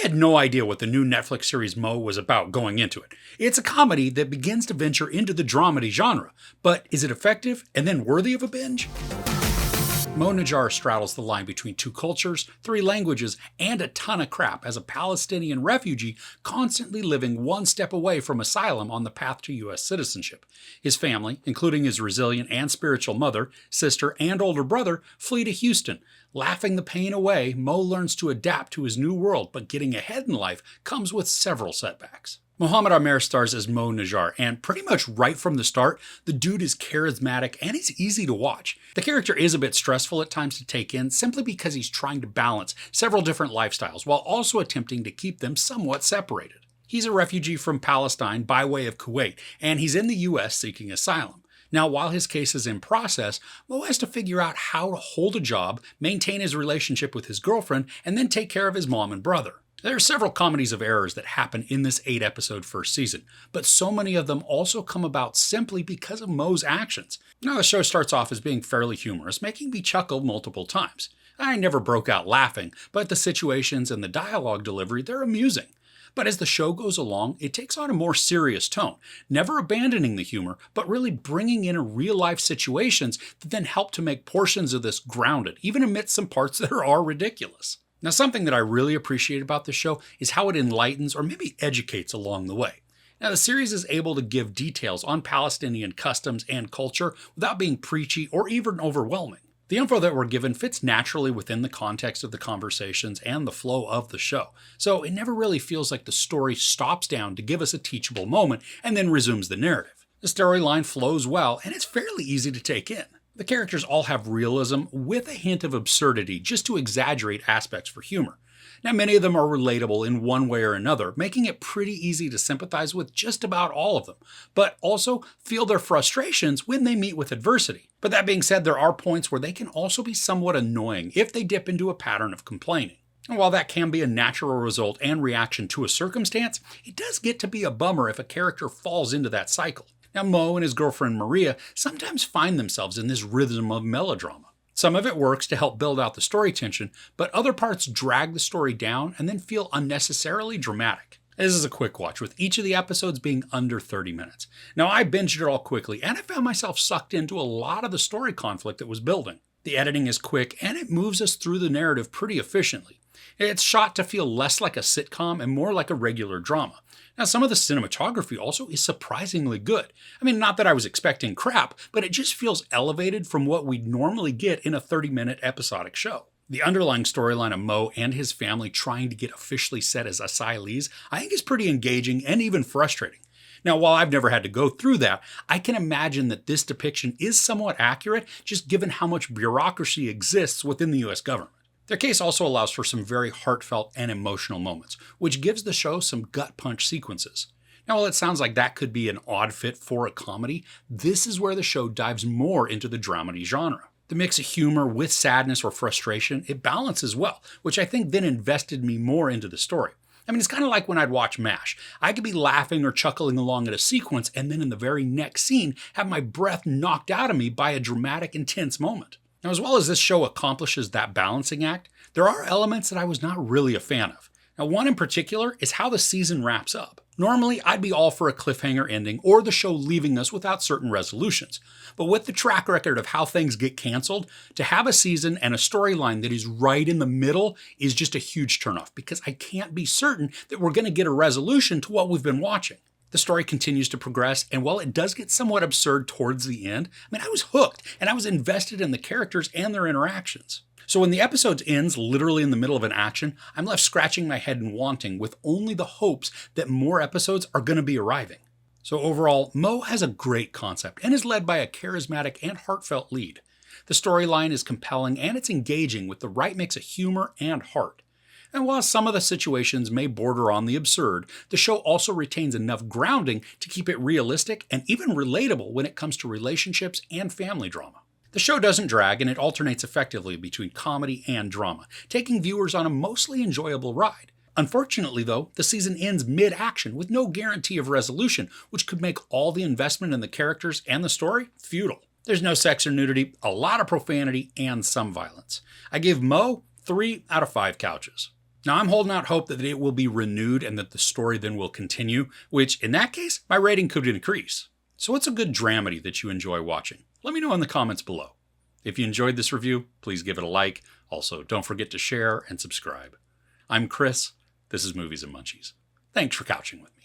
had no idea what the new Netflix series Mo was about going into it. It's a comedy that begins to venture into the dramedy genre, but is it effective and then worthy of a binge? Najjar straddles the line between two cultures, three languages, and a ton of crap as a Palestinian refugee constantly living one step away from asylum on the path to U.S. citizenship. His family, including his resilient and spiritual mother, sister, and older brother, flee to Houston. Laughing the pain away, Mo learns to adapt to his new world, but getting ahead in life comes with several setbacks. Mohammed Amer stars as Najjar, and pretty much right from the start, the dude is charismatic and he's easy to watch. The character is a bit stressful at times to take in simply because he's trying to balance several different lifestyles while also attempting to keep them somewhat separated. He's a refugee from Palestine by way of Kuwait, and he's in the US seeking asylum. Now, while his case is in process, Mo has to figure out how to hold a job, maintain his relationship with his girlfriend, and then take care of his mom and brother. There are several comedies of errors that happen in this 8-episode first season, but so many of them also come about simply because of Mo's actions. Now, the show starts off as being fairly humorous, making me chuckle multiple times. I never broke out laughing, but the situations and the dialogue delivery, they're amusing. But as the show goes along, it takes on a more serious tone, never abandoning the humor, but really bringing in real-life situations that then help to make portions of this grounded, even amidst some parts that are ridiculous. Now, something that I really appreciate about this show is how it enlightens or maybe educates along the way. Now, the series is able to give details on Palestinian customs and culture without being preachy or even overwhelming. The info that we're given fits naturally within the context of the conversations and the flow of the show, so it never really feels like the story stops down to give us a teachable moment and then resumes the narrative. The storyline flows well, and it's fairly easy to take in. The characters all have realism with a hint of absurdity just to exaggerate aspects for humor. Now, many of them are relatable in one way or another, making it pretty easy to sympathize with just about all of them, but also feel their frustrations when they meet with adversity. But that being said, there are points where they can also be somewhat annoying if they dip into a pattern of complaining. And while that can be a natural result and reaction to a circumstance, it does get to be a bummer if a character falls into that cycle. Now, Mo and his girlfriend Maria sometimes find themselves in this rhythm of melodrama. Some of it works to help build out the story tension, but other parts drag the story down and then feel unnecessarily dramatic. This is a quick watch, with each of the episodes being under 30 minutes. Now, I binged it all quickly, and I found myself sucked into a lot of the story conflict that was building. The editing is quick, and it moves us through the narrative pretty efficiently. It's shot to feel less like a sitcom and more like a regular drama. Now, some of the cinematography also is surprisingly good. I mean, not that I was expecting crap, but it just feels elevated from what we'd normally get in a 30-minute episodic show. The underlying storyline of Mo and his family trying to get officially set as asylees, I think is pretty engaging and even frustrating. Now, while I've never had to go through that, I can imagine that this depiction is somewhat accurate, just given how much bureaucracy exists within the US government. Their case also allows for some very heartfelt and emotional moments, which gives the show some gut punch sequences. Now, while it sounds like that could be an odd fit for a comedy, this is where the show dives more into the dramedy genre. The mix of humor with sadness or frustration, it balances well, which I think then invested me more into the story. I mean, it's kind of like when I'd watch MASH. I could be laughing or chuckling along at a sequence, and then in the very next scene, have my breath knocked out of me by a dramatic, intense moment. Now, as well as this show accomplishes that balancing act, there are elements that I was not really a fan of. Now, one in particular is how the season wraps up. Normally, I'd be all for a cliffhanger ending or the show leaving us without certain resolutions. But with the track record of how things get canceled, to have a season and a storyline that is right in the middle is just a huge turnoff, because I can't be certain that we're going to get a resolution to what we've been watching. The story continues to progress, and while it does get somewhat absurd towards the end, I was hooked, and I was invested in the characters and their interactions. So when the episode ends literally in the middle of an action, I'm left scratching my head and wanting, with only the hopes that more episodes are going to be arriving. So overall, Mo has a great concept and is led by a charismatic and heartfelt lead. The storyline is compelling and it's engaging with the right mix of humor and heart. And while some of the situations may border on the absurd, the show also retains enough grounding to keep it realistic and even relatable when it comes to relationships and family drama. The show doesn't drag, and it alternates effectively between comedy and drama, taking viewers on a mostly enjoyable ride. Unfortunately, though, the season ends mid-action with no guarantee of resolution, which could make all the investment in the characters and the story futile. There's no sex or nudity, a lot of profanity, and some violence. I give Mo 3 out of 5 couches. Now, I'm holding out hope that it will be renewed and that the story then will continue, which in that case, my rating could increase. So what's a good dramedy that you enjoy watching? Let me know in the comments below. If you enjoyed this review, please give it a like. Also, don't forget to share and subscribe. I'm Chris. This is Movies and Munchies. Thanks for couching with me.